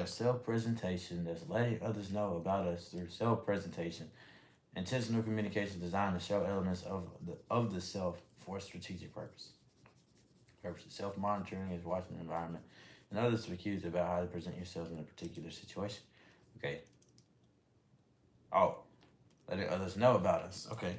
our self-presentation. That's letting others know about us through self-presentation. Intentional communication designed to show elements of the self for strategic purposes. Self-monitoring is watching the environment and others for cues about how to present yourself in a particular situation. Okay. Oh, letting others know about us. Okay.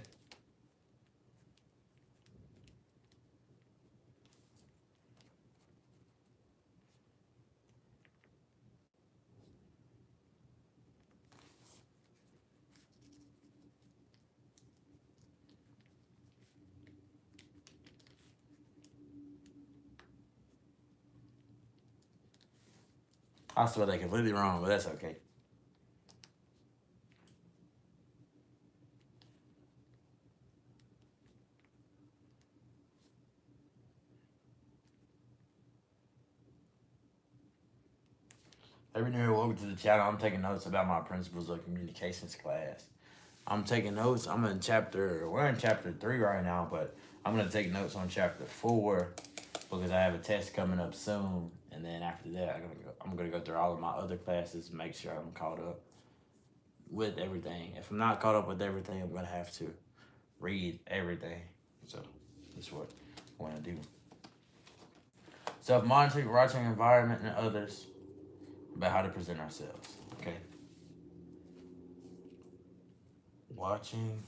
I spelled that completely wrong, but that's okay. Every new welcome to the channel. I'm taking notes about my principles of communications class. I'm taking notes. We're in chapter 3 right now, but I'm going to take notes on chapter 4 because I have a test coming up soon. And then after that, I'm going to go through all of my other classes and make sure I'm caught up with everything. If I'm not caught up with everything, I'm going to have to read everything. So that's what I want to do. Self-monitoring, watching environment and others about how to present ourselves. Okay. Watching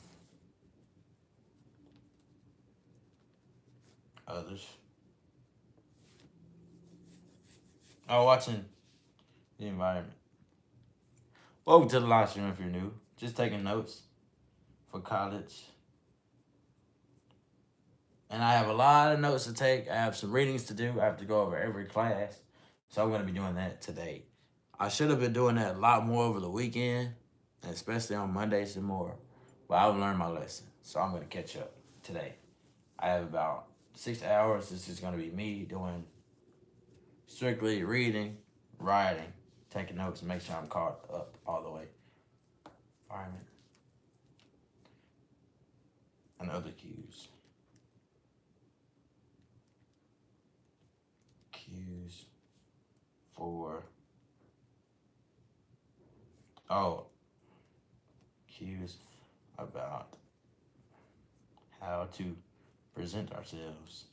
others. Oh, watching the environment. Welcome to the live stream if you're new. Just taking notes for college. And I have a lot of notes to take. I have some readings to do. I have to go over every class. So I'm going to be doing that today. I should have been doing that a lot more over the weekend, especially on Mondays and more. But I've learned my lesson. So I'm going to catch up today. I have about 6 hours. This is going to be me doing strictly reading, writing, taking notes, and make sure I'm caught up all the way. Environment and other cues. Cues for cues about how to present ourselves.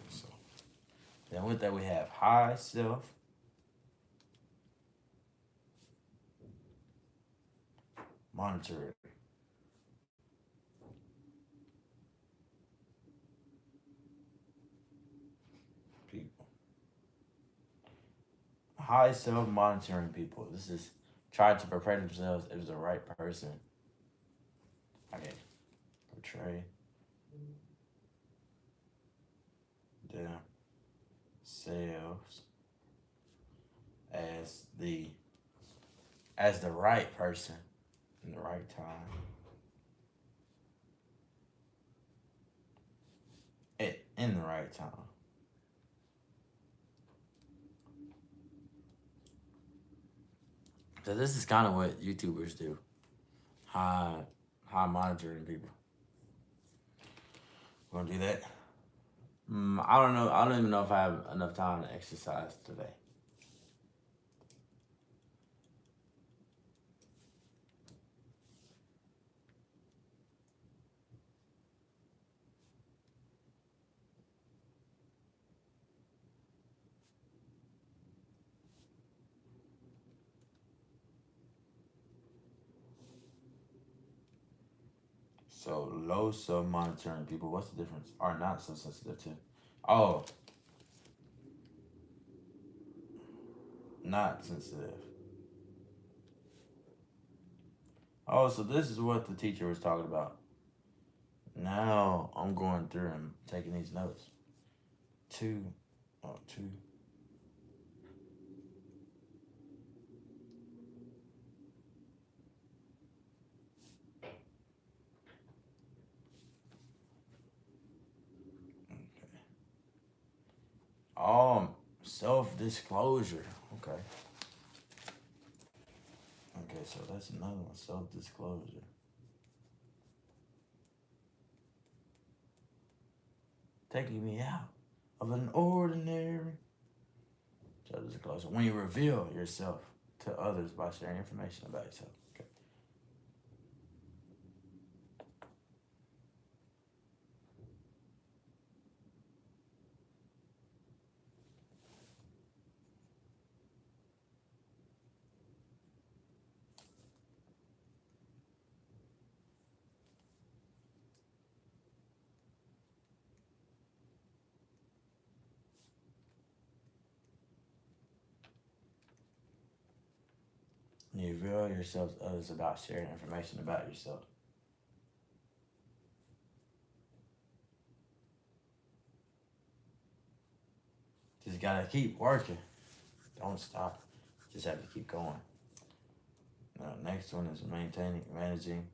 So then with that we have high self, monitor people. High self monitoring people. This is try to portray themselves as the right person. Okay. Portray themselves as the right person in the right time. In the right time. So this is kind of what YouTubers do. High monitoring people. We're gonna do that. I don't know. I don't even know if I have enough time to exercise today. So low self monitoring people, what's the difference? Are not so sensitive to. Oh, not sensitive. Oh, so this is what the teacher was talking about. Now I'm going through and taking these notes. Two. Self-disclosure. Okay. Okay, so that's another one. Self-disclosure. Taking me out of an ordinary. Self-disclosure. When you reveal yourself to others by sharing information about yourself. Okay. When you reveal yourself to others about sharing information about yourself. Just gotta keep working. Don't stop. Just have to keep going. Now, next one is managing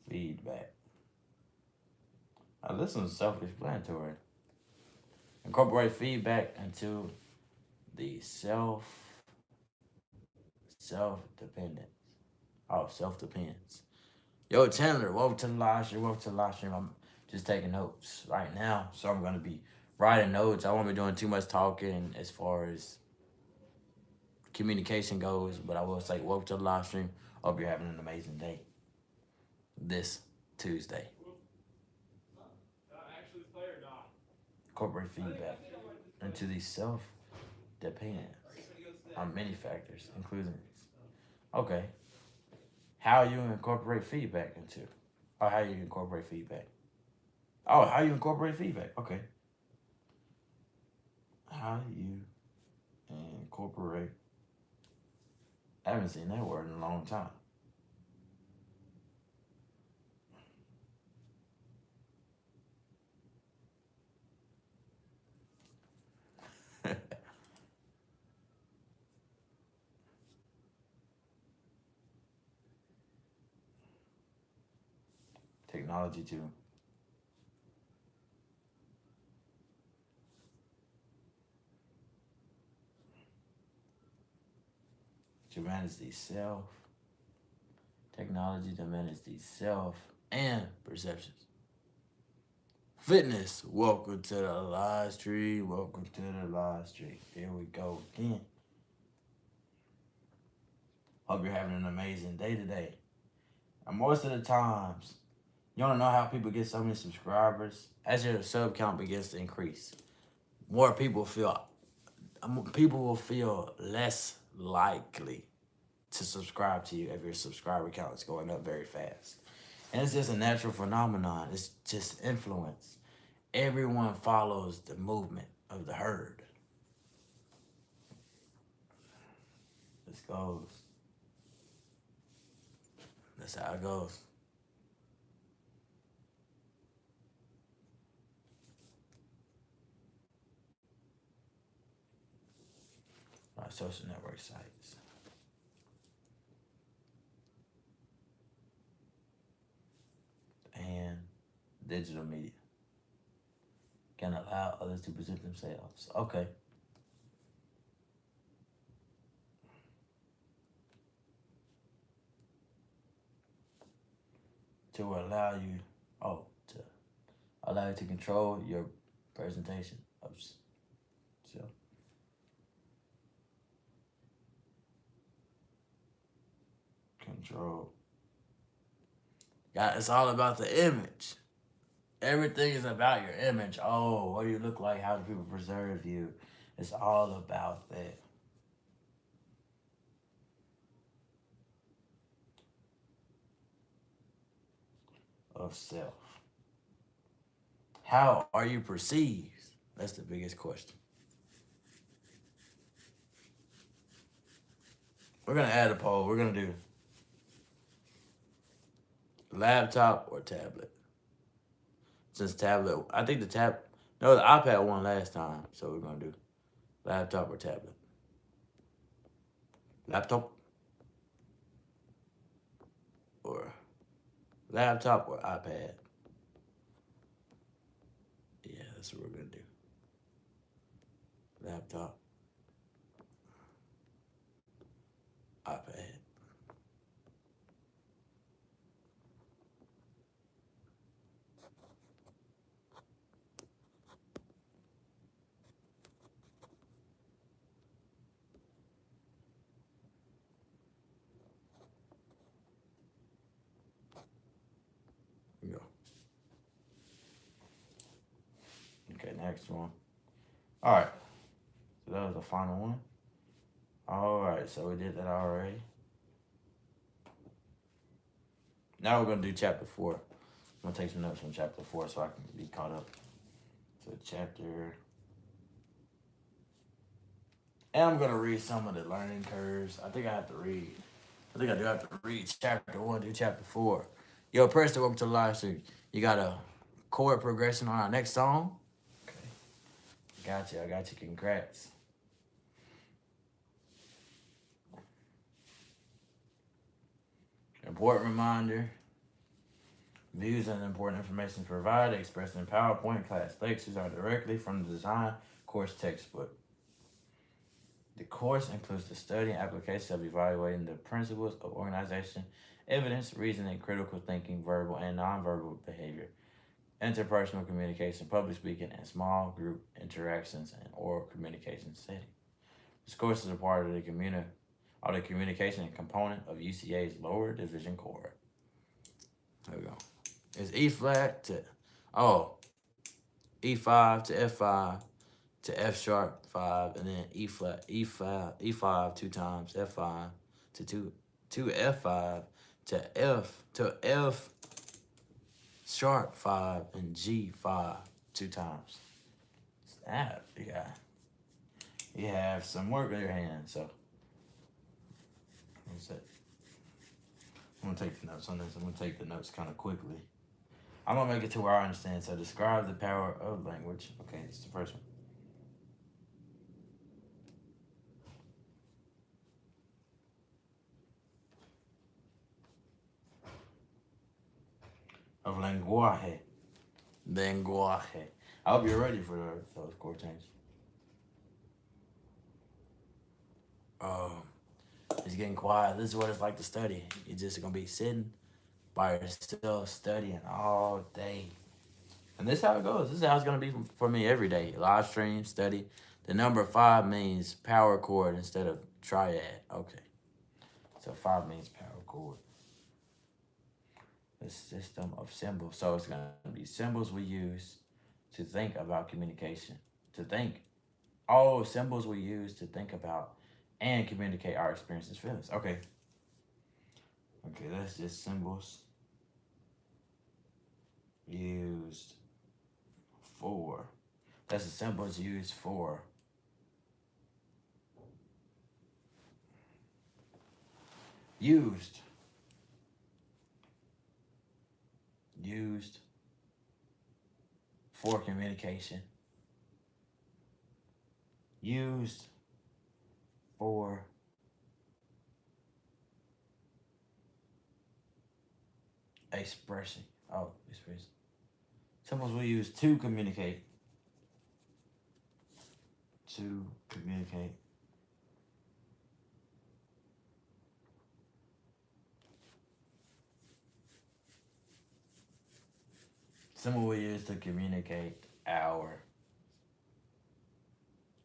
feedback. Now, this one's self-explanatory. Incorporate feedback into the self-dependence. Oh, self-dependence. Yo, Chandler, welcome to the live stream. Welcome to the live stream. I'm just taking notes right now, so I'm gonna be writing notes. I won't be doing too much talking as far as communication goes, but I will say welcome to the live stream. Hope you're having an amazing day this Tuesday. Incorporate feedback into the self-dependence on many factors, including these. Okay. How you incorporate feedback into, or how you incorporate feedback. Oh, how you incorporate feedback. Okay. How you incorporate. I haven't seen that word in a long time. Technology too. To manage the self. Technology to manage the self and perceptions. Fitness. Welcome to the live stream. Welcome to the live stream. Here we go again. Hope you're having an amazing day today. And most of the times, you want to know how people get so many subscribers? As your sub count begins to increase, more people will feel less likely to subscribe to you if your subscriber count is going up very fast. And it's just a natural phenomenon. It's just influence. Everyone follows the movement of the herd. This goes. That's how it goes. My social network sites. And digital media can allow others to present themselves. Okay. To allow you to control your presentation of self. Control. Yeah, it's all about the image. Everything is about your image. Oh, what do you look like? How do people preserve you? It's all about that. Of self. How are you perceived? That's the biggest question. We're going to add a poll. We're going to do laptop or tablet. Since tablet, I think the iPad won last time. So we're going to do laptop or tablet. Laptop or iPad. That's what we're gonna do. Laptop, iPad. Here we go. Okay, next one. All right. So that was the final one. All right, so we did that already. Now we're gonna do chapter 4. I'm gonna take some notes from chapter 4 so I can be caught up. So chapter, and I'm gonna read some of the learning curves. I think I do have to read chapter 1 to chapter 4. Yo, Preston, welcome to the live stream. You got a chord progression on our next song? Okay. I got you. Congrats. Important reminder. Views and important information provided, expressed in PowerPoint class lectures are directly from the design course textbook. The course includes the study and application of evaluating the principles of organization, evidence, reasoning, critical thinking, verbal and nonverbal behavior, interpersonal communication, public speaking, and small group interactions and oral communication setting. This course is a part of the communication component of UCA's lower division core. There we go. It's E flat to E5 to F5 to F sharp 5, and then E5 2 times, F5 to 2 F5 to F sharp 5, and G5 2 times. Snap, you have some work in your hand, so that's it. I'm gonna take the notes on this. I'm gonna take the notes kind of quickly. I'm gonna make it to where I understand. So describe the power of language. Okay, this is the first one. Of lenguaje. Lenguaje. I hope you're ready for those chord changes. It's getting quiet. This is what it's like to study. You're just gonna be sitting by yourself studying all day. And this is how it goes. This is how it's gonna be for me every day. Live stream, study. The number 5 means power chord instead of triad. Okay. So 5 means power chord. The system of symbols. So it's gonna be symbols we use to think about communication. Symbols we use to think about and communicate our experiences, feelings. Okay, that's just symbols used for. That's the symbols used for used for communication. Used for expression. Expression. Symbols we use to communicate. To communicate. Symbol we use to communicate our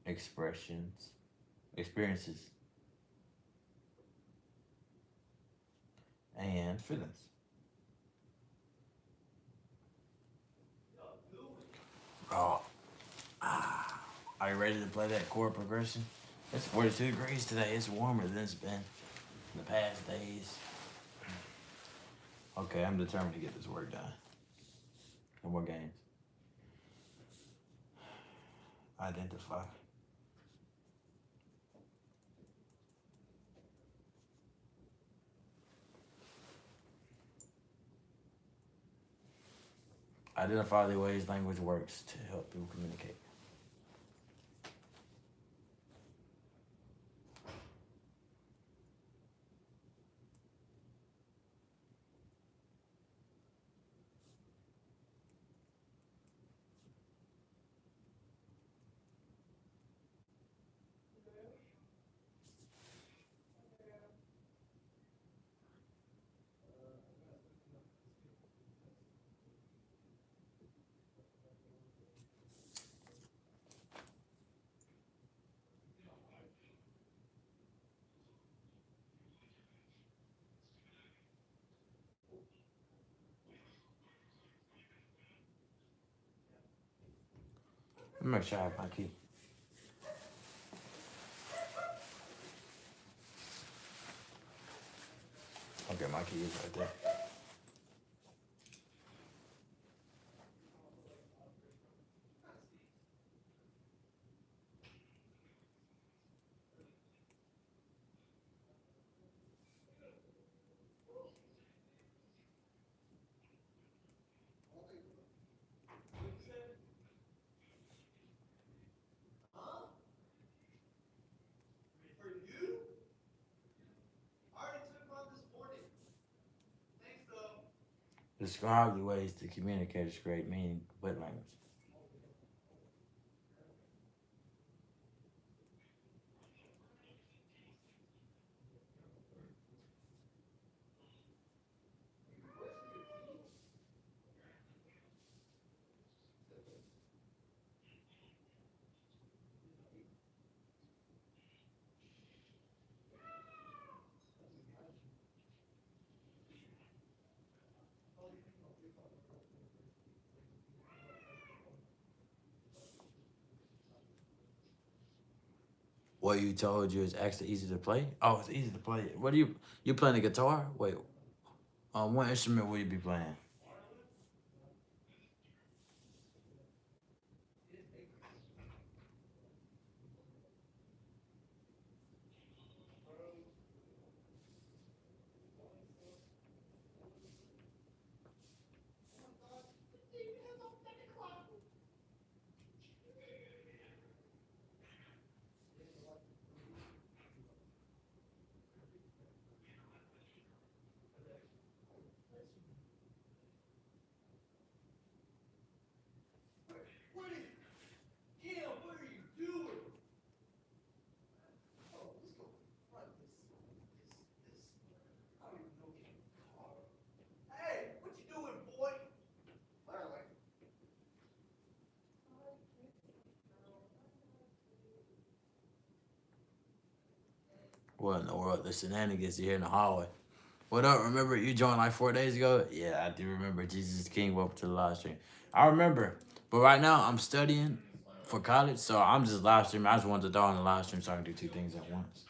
experiences, and feelings. Are you ready to play that chord progression? It's 42 degrees today. It's warmer than it's been in the past days. Okay, I'm determined to get this work done. No more games. Identify. Identify the ways language works to help people communicate. Let me make sure I have my key. Okay, my key is right there. Describe the ways the communicators create meaning with language. What you told you is actually easy to play? Oh, it's easy to play. What are you playing the guitar? Wait, what instrument will you be playing? What in the world? The shenanigans you hear in the hallway. What up? Remember you joined like 4 days ago? Yeah, I do remember. Jesus is King. Welcome to the live stream. I remember. But right now I'm studying for college, so I'm just live streaming. I just wanted to throw on the live stream so I can do two things at once.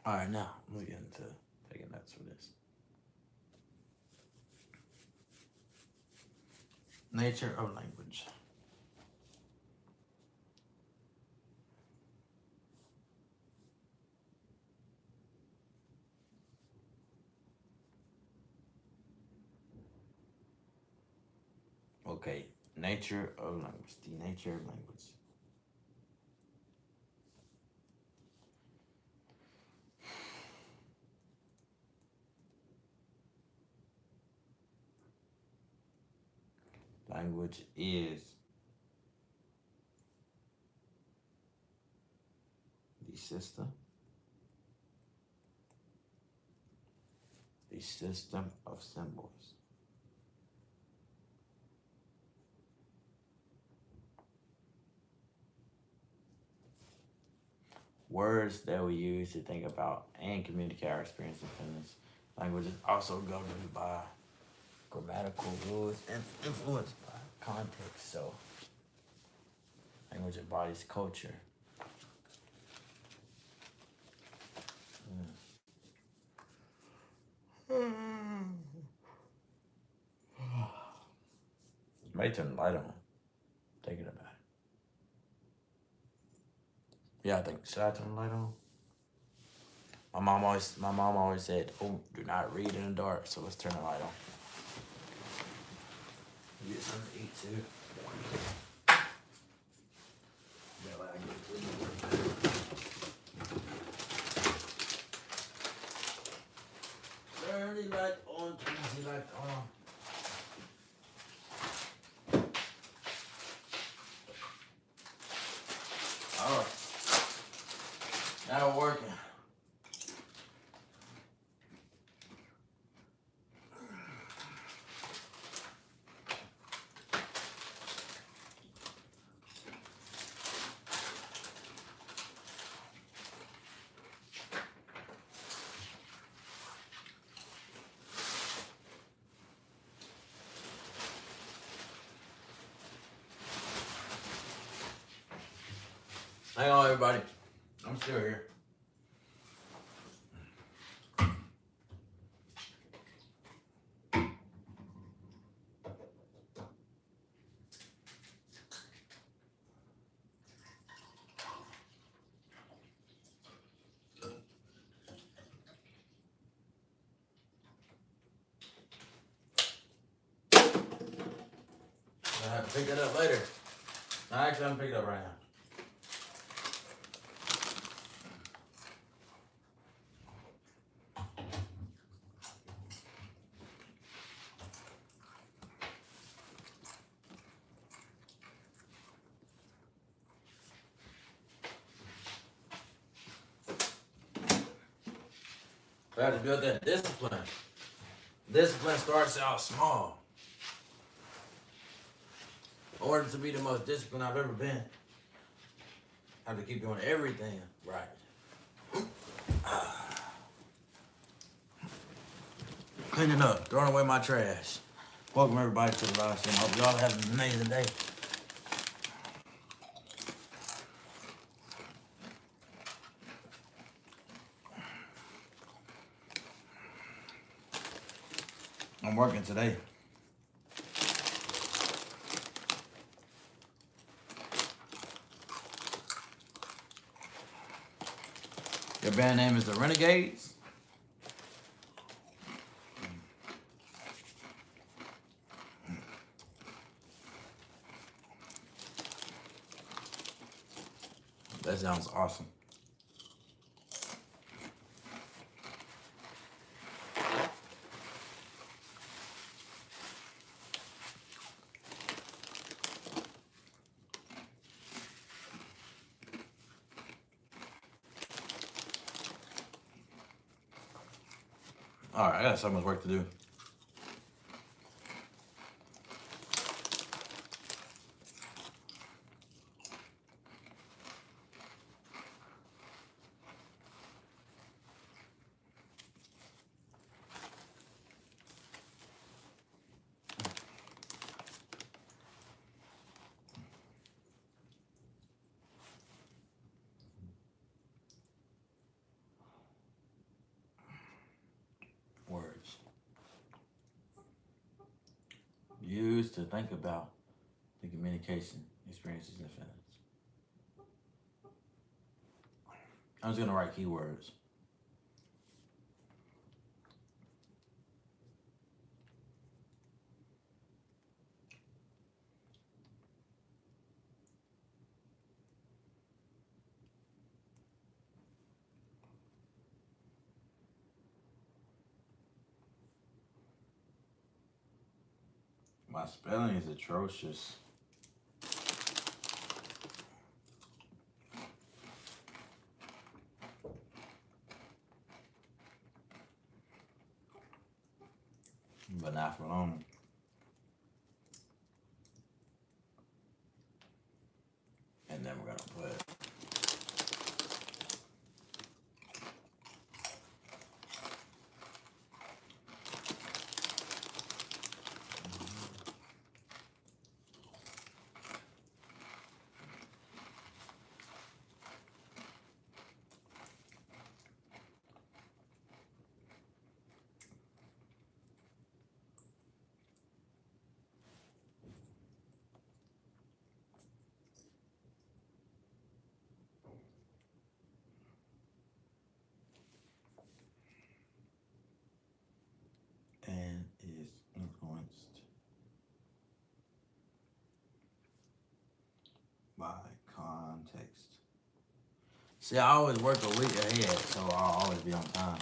All right, now let's get into taking notes for this. Nature of language. Okay, nature of language. The nature of language. Language is the system of symbols. Words that we use to think about and communicate our experience and feelings. Language is also governed by grammatical rules and influenced by context. So, language embodies culture, May turn the light on. Thinking about it. Yeah, I think, should I turn the light on? My mom always said, "Oh, do not read in the dark." So let's turn the light on. Get something to eat too. That way I get food. Turn the light on, turn the light on. Alright. Now we're working. Hang on, everybody. I'm still here. I have to pick that up later. Actually, I'm gonna pick it up right now. We have to build that discipline. Discipline starts out small. In order to be the most disciplined I've ever been, I have to keep doing everything right. Cleaning up, throwing away my trash. Welcome everybody to the live stream. Hope y'all have an amazing day. I'm working today. Your band name is the Renegades? That sounds awesome. All right, I got so much work to do. Words. Used to think about the communication experiences and feelings. I'm just gonna write keywords. My spelling is atrocious. But not for long. And then we're gonna put by context. See, I always work a week ahead, so I'll always be on time.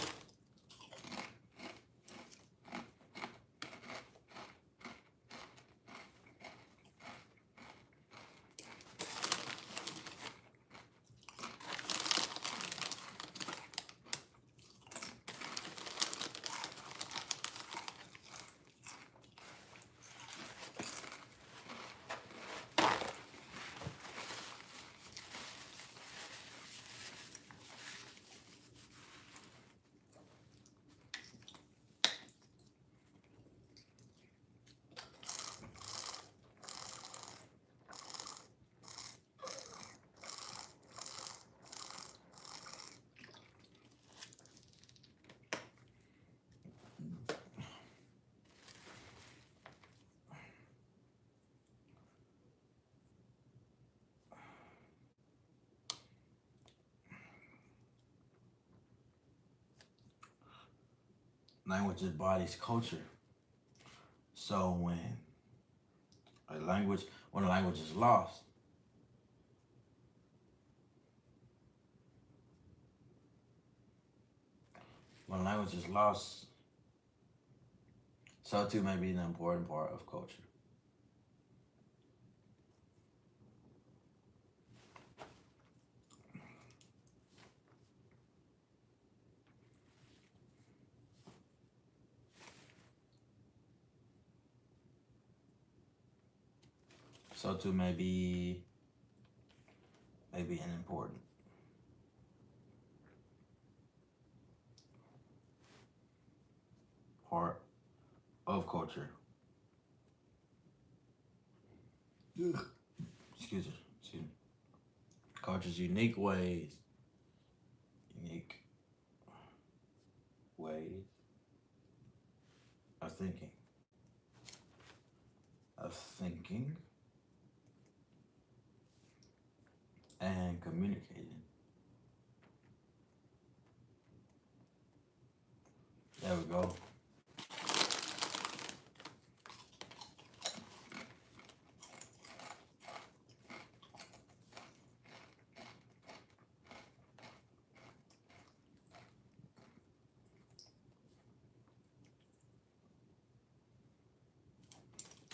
Language embodies culture. So when a language is lost, so too may be an important part of culture. So too may be an important part of culture. Excuse me. Culture's unique ways of thinking and communicating. There we go.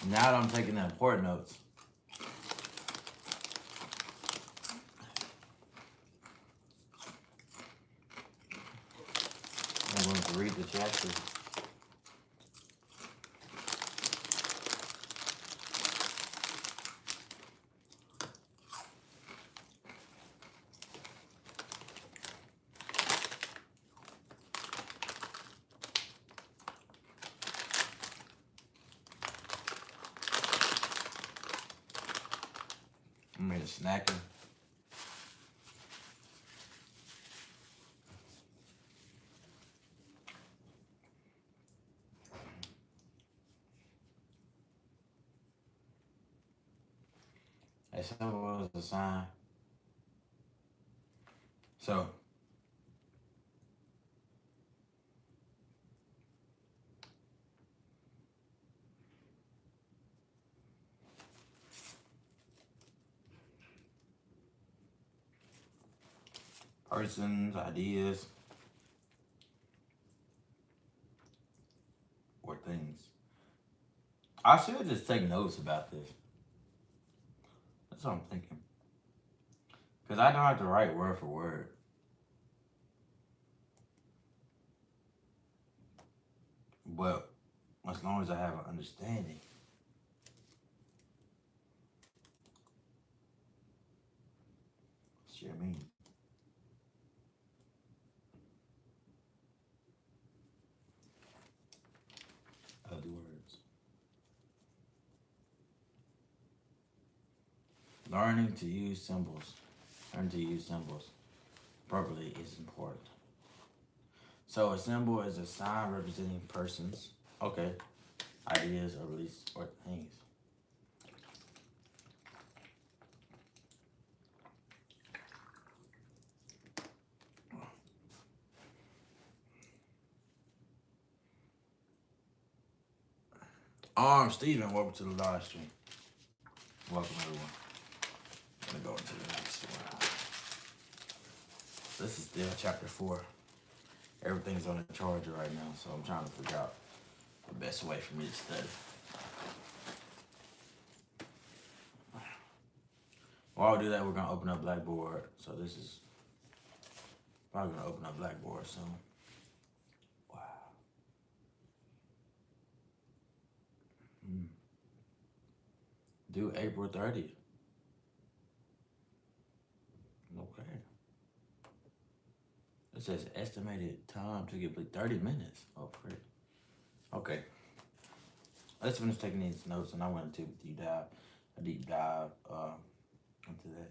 Now that I'm taking the important notes, I'm going to read the chapter. I'm here snacking. A symbol is a sign. So, persons, ideas, or things. I should just take notes about this. That's what I'm thinking. Because I don't have to write word for word. But as long as I have an understanding. Share me. Other words. Learning to use symbols properly is important. So a symbol is a sign representing persons, okay, ideas, or beliefs, or things. Steven, welcome to the live stream. Welcome, everyone. This is still chapter 4. Everything's on the charger right now, so I'm trying to figure out the best way for me to study. While we do that, we're gonna open up Blackboard. So this is probably gonna open up Blackboard soon. Wow. Due April 30th. Okay. It says estimated time to complete 30 minutes. Oh, great. Okay. Let's finish taking these notes, and I'm going to deep dive into that.